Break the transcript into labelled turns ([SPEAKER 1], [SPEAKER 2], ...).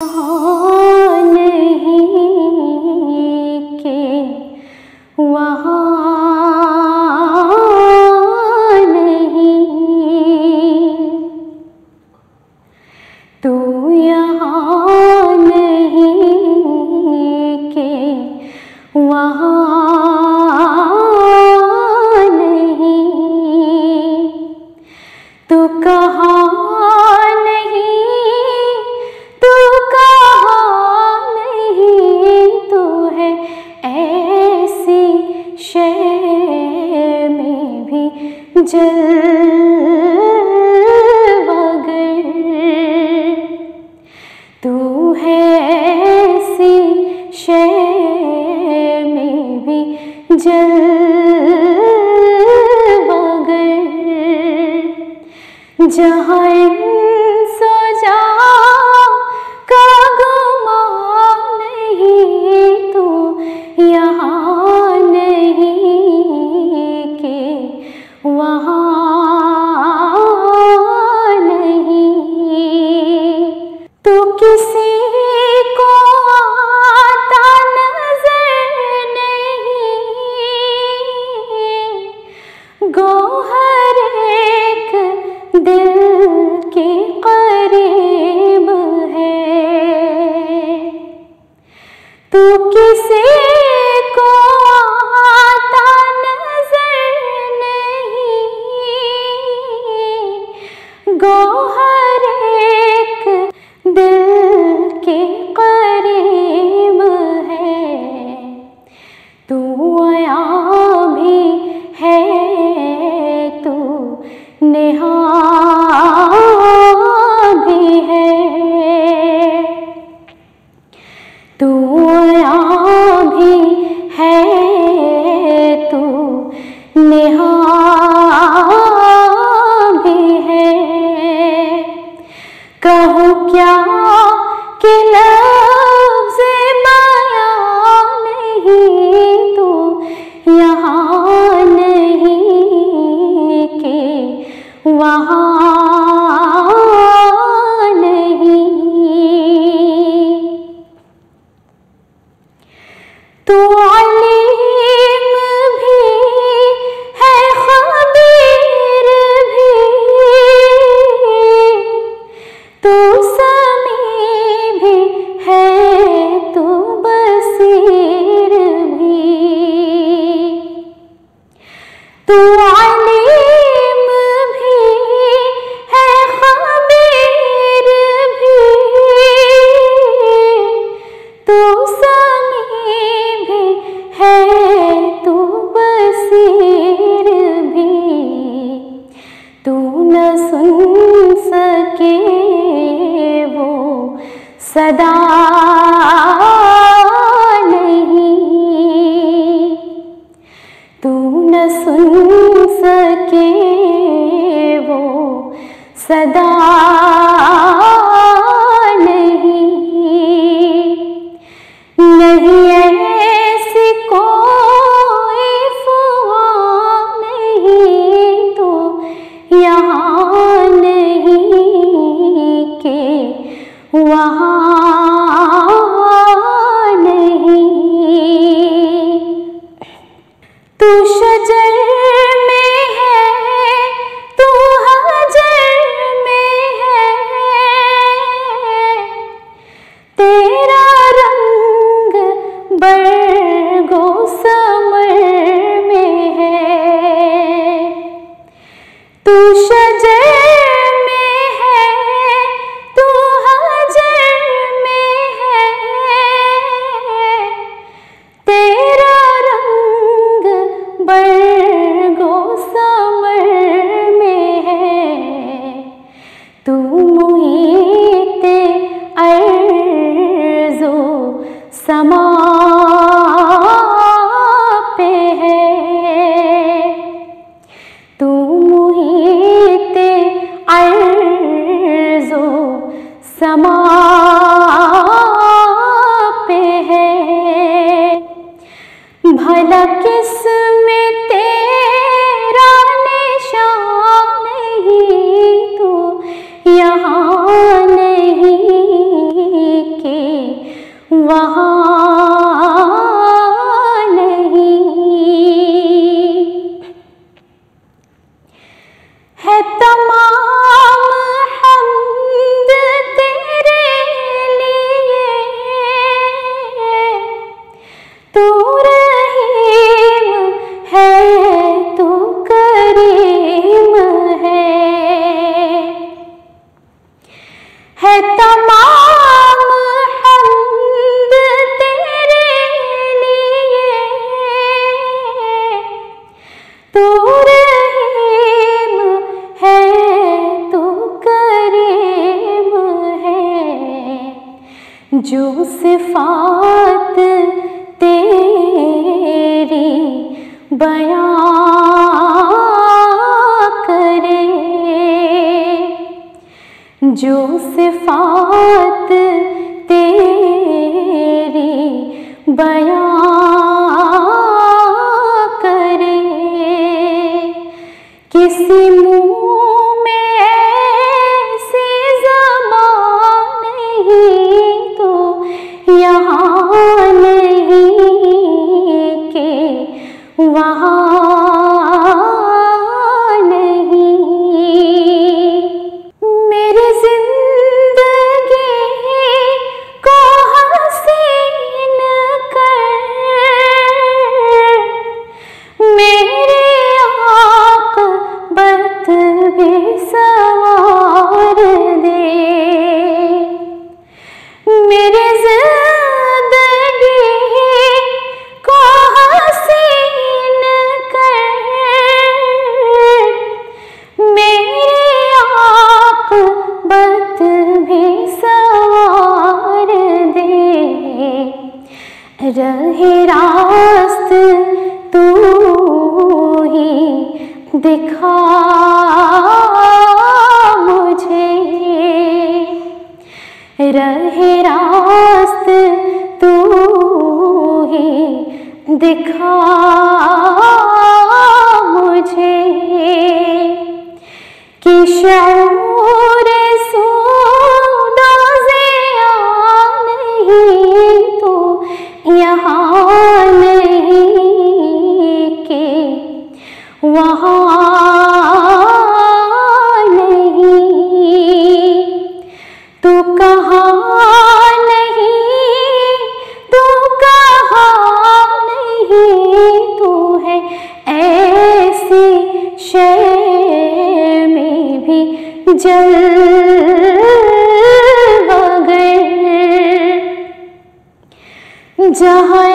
[SPEAKER 1] नहीं के वहाँ नहीं, तू यहाँ नहीं के वहाँ नहीं, तू कहाँ जलवागर, तू है ऐसी शय में भी जलवागर, जहाँ इंसो जा का गुमान नहीं, तू यहाँ नहीं के वहाँ नहीं, तो किसी को आता नजर नहीं, गौहर एक दिल के करीब है, तो किसी को गौहर एक दिल के करीब है, तू आया भी है, तू नेहा भी है, तू आया भी है, तू नेहा कहूँ क्या कि लफ्ज़ बयां नहीं, तू यहाँ नहीं के वहाँ नहीं, तू अलीम भी है, खबीर भी, तू समी भी है, तू बसीर भी, तू अलीम भी है, खबीर भी, तू समी भी है, तू बसीर भी, तू न सुन सके सदा नहीं, तू न सुन सके वो सदा नहीं, नहीं ऐसी कोई फुआ नहीं, तो यहाँ नहीं के वहाँ नहीं, तू शजर में है, तू हजर में है, जो सिफात तेरी बयां करे, जो सिफात तेरी बयां करे। किसी मुँह में ऐसी ज़बान नहीं तो यहाँ नहीं के वहाँ नहीं। मेरी जिंदगी को हसीन कर, मेरे आक़िबत भी संवार दे। मेरी जिंदगी को हसीन कर, मेरे आक़िबत भी संवार दे। रहे रास्त तू ही दिखा मुझे, रहे रास्त तू ही दिखा मुझे। कि शऊर सूदा ज़िया नहीं तो यहाँ नहीं के वहाँ नहीं। तू कहाँ नहीं, तू कहाँ नहीं, तू है ऐसी शय में भी जलवागर, जहाँ